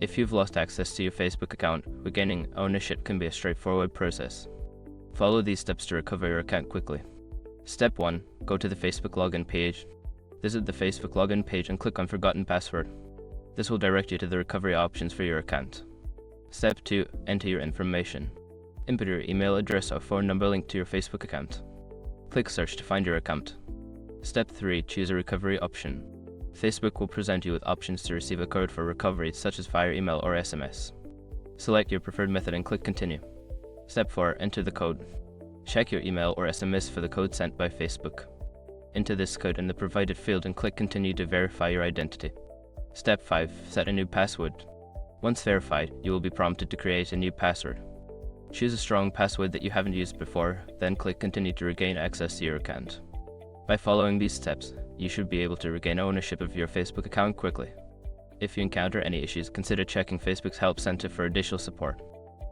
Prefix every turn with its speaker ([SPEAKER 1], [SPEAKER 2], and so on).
[SPEAKER 1] If you've lost access to your Facebook account, regaining ownership can be a straightforward process. Follow these steps to recover your account quickly. Step 1. Go to the Facebook login page. Visit the Facebook login page and click on Forgotten Password. This will direct you to the recovery options for your account. Step 2. Enter your information. Input your email address or phone number linked to your Facebook account. Click Search to find your account. Step 3. Choose a recovery option. Facebook will present you with options to receive a code for recovery, such as via email or SMS. Select your preferred method and click Continue. Step 4. Enter the code. Check your email or SMS for the code sent by Facebook. Enter this code in the provided field and click Continue to verify your identity. Step 5. Set a new password. Once verified, you will be prompted to create a new password. Choose a strong password that you haven't used before, then click Continue to regain access to your account. By following these steps, you should be able to regain ownership of your Facebook account quickly. If you encounter any issues, consider checking Facebook's Help Center for additional support.